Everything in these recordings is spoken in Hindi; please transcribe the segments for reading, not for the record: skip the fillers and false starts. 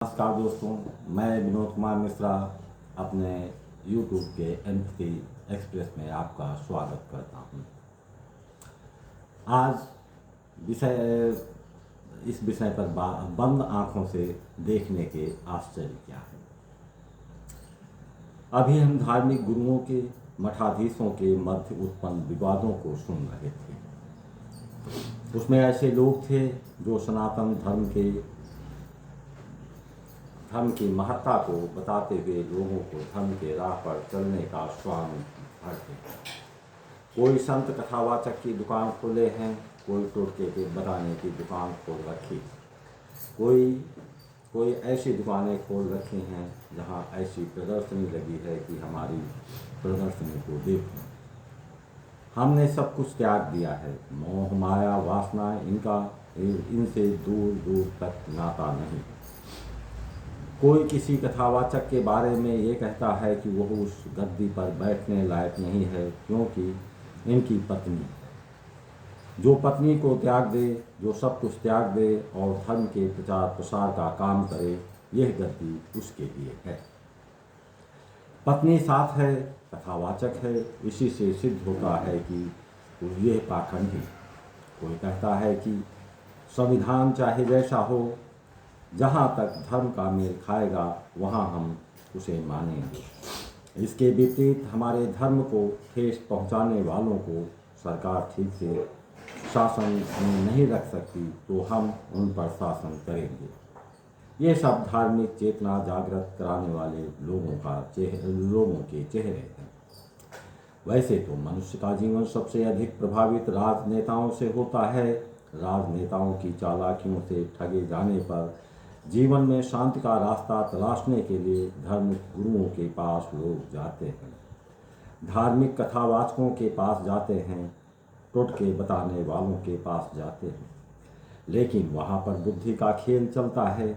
नमस्कार दोस्तों, मैं विनोद कुमार मिश्रा अपने YouTube के एम्पैथी एक्सप्रेस में आपका स्वागत करता हूं। आज इस विषय पर बंद आंखों से देखने के आश्चर्य क्या है। अभी हम धार्मिक गुरुओं के, मठाधीशों के मध्य उत्पन्न विवादों को सुन रहे थे। उसमें ऐसे लोग थे जो सनातन धर्म की महत्ता को बताते हुए लोगों को धर्म के राह पर चलने का स्वांग भरते हैं। कोई संत कथावाचक की दुकान खोले हैं, कोई टोटके के बताने की दुकान खोल रखी, कोई ऐसी दुकानें खोल रखी हैं जहां ऐसी प्रदर्शनी लगी है कि हमारी प्रदर्शनी को देखो। हमने सब कुछ त्याग दिया है। मोह माया वासना इनसे दूर दूर तक नाता नहीं। कोई किसी कथावाचक के बारे में ये कहता है कि वह उस गद्दी पर बैठने लायक नहीं है, क्योंकि इनकी पत्नी, जो पत्नी को त्याग दे, जो सब कुछ त्याग दे और धर्म के प्रचार प्रसार का काम करे, यह गद्दी उसके लिए है। पत्नी साथ है, कथावाचक है, इसी से सिद्ध होता है कि यह पाखंडी। कोई कहता है कि संविधान चाहे जैसा हो, जहाँ तक धर्म का मेल खाएगा वहाँ हम उसे मानेंगे। इसके विपरीत हमारे धर्म को ठेस पहुँचाने वालों को सरकार ठीक से शासन में नहीं रख सकती तो हम उन पर शासन करेंगे। ये सब धार्मिक चेतना जागृत कराने वाले लोगों के चेहरे हैं। वैसे तो मनुष्य का जीवन सबसे अधिक प्रभावित राजनेताओं से होता है। राजनेताओं की चालाकियों से ठगे जाने पर जीवन में शांति का रास्ता तलाशने के लिए धार्मिक गुरुओं के पास लोग जाते हैं, धार्मिक कथावाचकों के पास जाते हैं, टोटके बताने वालों के पास जाते हैं। लेकिन वहाँ पर बुद्धि का खेल चलता है।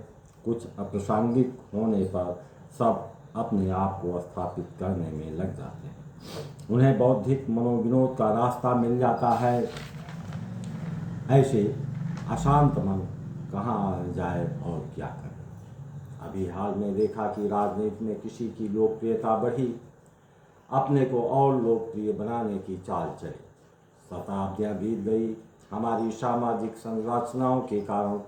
कुछ अप्रासंगिक होने पर सब अपने आप को स्थापित करने में लग जाते हैं। उन्हें बौद्धिक मनोविनोद का रास्ता मिल जाता है। ऐसे अशांत मन कहाँ जाए और क्या करे। अभी हाल में देखा कि राजनीति में किसी की लोकप्रियता बढ़ी, अपने को और लोकप्रिय बनाने की चाल चली। शताब्दियाँ बीत गई, हमारी सामाजिक संरचनाओं के कारण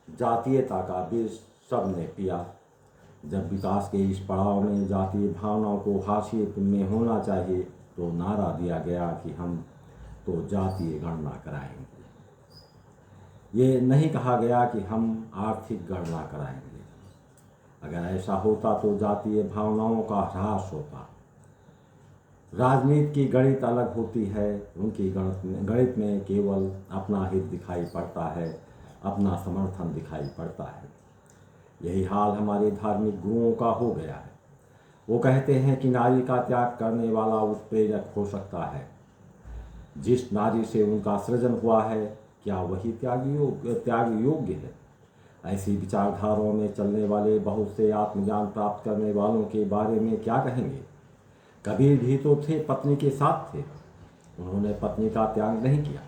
जातीयता का बीज सबने पिया। जब विकास के इस पड़ाव में जातीय भावनाओं को हाशिए में होना चाहिए तो नारा दिया गया कि हम तो जातीय गणना कराएंगे। ये नहीं कहा गया कि हम आर्थिक गणना कराएंगे। अगर ऐसा होता तो जातीय भावनाओं का ह्रास होता। राजनीति की गणित अलग होती है। उनकी गणित में केवल अपना हित दिखाई पड़ता है, अपना समर्थन दिखाई पड़ता है। यही हाल हमारे धार्मिक गुरुओं का हो गया है। वो कहते हैं कि नारी का त्याग करने वाला उत्प्रेरक हो सकता है। जिस नारी से उनका सृजन हुआ है, क्या वही त्याग योग्य है? ऐसी विचारधाराओं में चलने वाले बहुत से आत्मज्ञान प्राप्त करने वालों के बारे में क्या कहेंगे? कबीर भी तो थे, पत्नी के साथ थे। उन्होंने पत्नी का त्याग नहीं किया,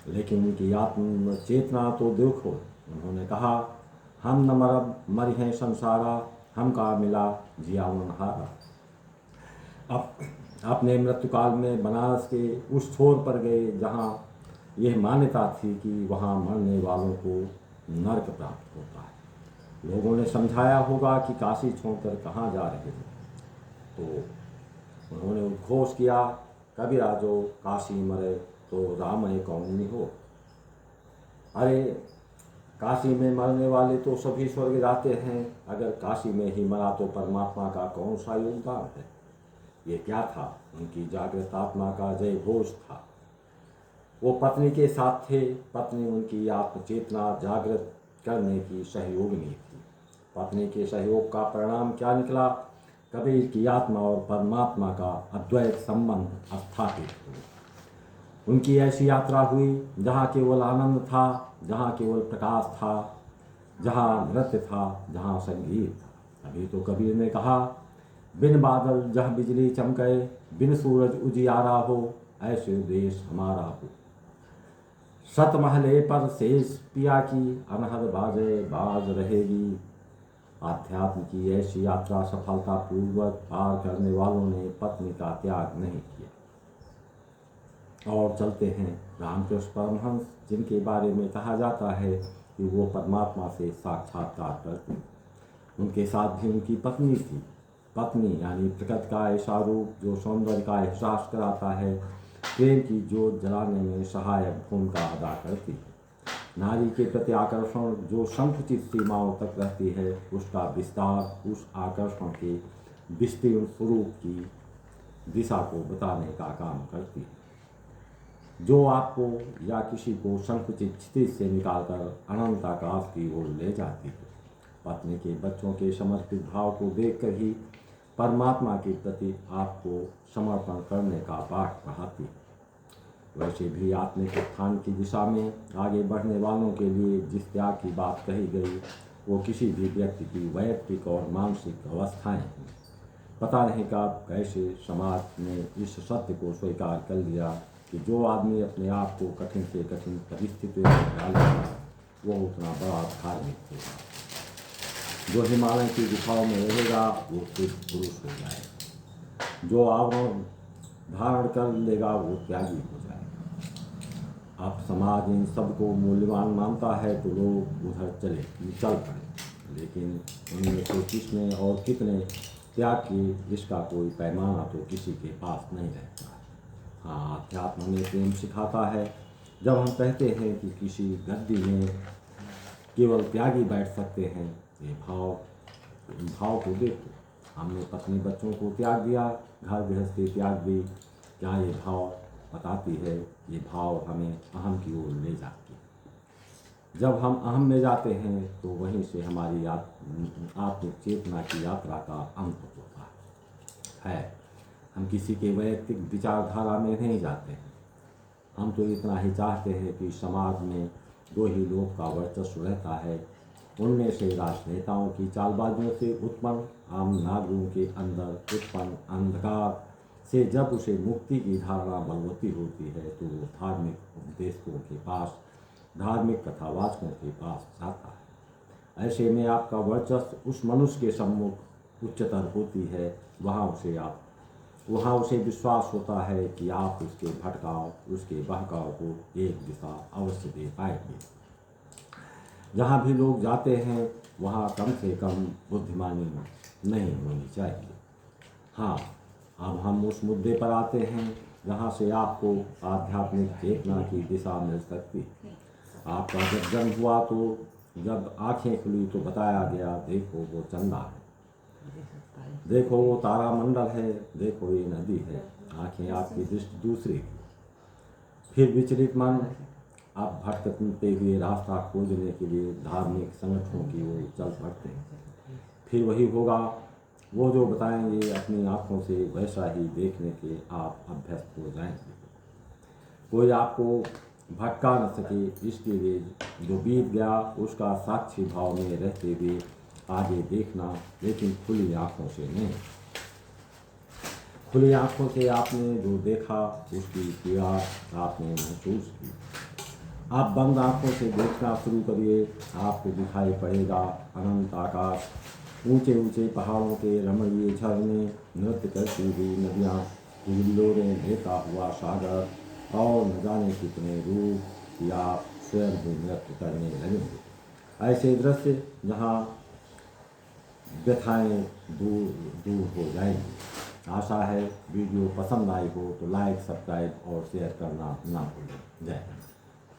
लेकिन उनकी आत्म चेतना तो देखो। उन्होंने कहा, हम न मरी हैं संसारा, हम का मिला जियावन हारा। अब अपने मृत्युकाल में बनारस के उस छोर पर गए जहाँ यह मान्यता थी कि वहाँ मरने वालों को नरक प्राप्त होता है। लोगों ने समझाया होगा कि काशी छोड़कर कहाँ जा रहे हो, तो उन्होंने उद्घोष किया, कबीरा जो काशी मरे तो रामय कौन हो। अरे, काशी में मरने वाले तो सभी स्वर्ग जाते हैं, अगर काशी में ही मरा तो परमात्मा का कौन सा योगदान है? ये क्या था? उनकी जागृत आत्मा का जय घोष था। वो पत्नी के साथ थे। पत्नी उनकी आत्मचेतना जागृत करने की सहयोगिनी थी। पत्नी के सहयोग का परिणाम क्या निकला? कबीर की आत्मा और परमात्मा का अद्वैत संबंध स्थापित हुआ। उनकी ऐसी यात्रा हुई जहाँ केवल आनंद था, जहाँ केवल प्रकाश था, जहाँ नृत्य था, जहाँ संगीत था। अभी तो कबीर ने कहा, बिन बादल जहाँ बिजली चमके, बिन सूरज उजियारा हो, ऐसे देश हमारा हो। सत महले पर शेष पिया की, अनहद बाजे बाज रहेगी। आध्यात्म की ऐसी यात्रा सफलतापूर्वक पार करने वालों ने पत्नी का त्याग नहीं किया। और चलते हैं रामकृष्ण परमहंस, जिनके बारे में कहा जाता है कि वो परमात्मा से साक्षात्कार करते। उनके साथ भी उनकी पत्नी थी। पत्नी यानी प्रकृति का ऐसा रूप जो सौंदर्य का एहसास कराता है, प्रेम की जोत जलाने में सहायक भूमिका अदा करती है। नारी के प्रति आकर्षण जो संकुचित सीमाओं तक रहती है, उसका विस्तार उस आकर्षण के विस्तीर्ण स्वरूप की दिशा को बताने का काम करती है, जो आपको या किसी को संकुचित स्थिति से निकालकर अनंत आकाश की ओर ले जाती है। पत्नी के बच्चों के समर्पित भाव को देखकर ही परमात्मा के प्रति आपको समर्पण करने का पाठ पढ़ाती है। वैसे भी आत्मिक उत्थान की दिशा में आगे बढ़ने वालों के लिए जिस त्याग की बात कही गई, वो किसी भी व्यक्ति की वैयक्तिक और मानसिक अवस्थाएं हैं। पता नहीं कब कैसे समाज ने इस सत्य को स्वीकार कर लिया कि जो आदमी अपने आप को कठिन से कठिन परिस्थितियों में डालेगा, वो उतना बड़ा धार्मिक होगा। जो हिमालय की गुफाओं में रहेगा, वो सिद्ध पुरुष हो जाएगा। जो आवरण धारण कर लेगा, वो त्यागी हो जाएगा। अब समाज इन सब को मूल्यवान मानता है तो लोग उधर चल पड़े, लेकिन उनमें से किसने और कितने त्याग किए, इसका कोई पैमाना तो किसी के पास नहीं रहता। हाँ, अध्यात्म में प्रेम सिखाता है। जब हम कहते हैं कि किसी गद्दी में केवल त्यागी बैठ सकते हैं, ये भाव को देखो। हमने पत्नी बच्चों को त्याग दिया, घर गृहस्थी त्याग दी। क्या ये भाव बताती है? ये भाव हमें अहम की ओर ले जाती है। जब हम अहम में जाते हैं तो वहीं से हमारी आत्मिक चेतना की यात्रा का अंत होता है। हम किसी के वैयक्तिक विचारधारा में नहीं जाते हैं। हम तो इतना ही चाहते हैं कि समाज में दो ही लोग का वर्चस्व रहता है। उनमें से राजनेताओं की चालबाजियों से उत्पन्न आम नागरिकों के अंदर उत्पन्न अंधकार से जब उसे मुक्ति की धारणा बलवती होती है, तो वो धार्मिक उपदेशकों के पास, धार्मिक कथावाचकों के पास जाता है। ऐसे में आपका वर्चस्व उस मनुष्य के सम्मुख उच्चतर होती है। वहाँ उसे विश्वास होता है कि आप उसके भटकाव, उसके बहकाव को एक दिशा अवश्य दे पाएंगे। जहाँ भी लोग जाते हैं, वहाँ कम से कम बुद्धिमानी नहीं होनी चाहिए। हाँ, अब हम उस मुद्दे पर आते हैं जहाँ से आपको आध्यात्मिक चेतना की दिशा मिल सकती है। आपका जब जन्म हुआ तो जब आँखें खुली तो बताया गया, देखो वो चंदा है, देखो वो तारामंडल है, देखो ये नदी है। आँखें आपकी दृष्टि दूसरी थी। फिर विचलित मन आप भटकते हुए रास्ता खोजने के लिए धार्मिक संगठनों की ओर चल पड़ते हैं। फिर वही होगा, वो जो बताएंगे अपनी आँखों से वैसा ही देखने के आप अभ्यस्त हो जाएंगे। कोई आपको भटका न सके, इसके लिए जो बीत गया उसका साक्षी भाव में रहते हुए आगे देखना, लेकिन खुली आँखों से नहीं। खुली आँखों से आपने जो देखा उसकी पीड़ा आपने महसूस की। आप बंद आँखों से देखना शुरू करिए, आपको दिखाई पड़ेगा अनंत आकाश, ऊंचे ऊंचे पहाड़ों के रमणीय झरने, नृत्य करती हुई नदियाँ, हिल्लोरें लेता हुआ सागर, और न जाने कितने रूप कि आप स्वयं भी नृत्य करने लगेंगे। ऐसे दृश्य जहाँ व्यथाएँ दूर हो जाएंगी। आशा है वीडियो पसंद आई हो तो लाइक, सब्सक्राइब और शेयर करना ना भूलें। जय हिंद।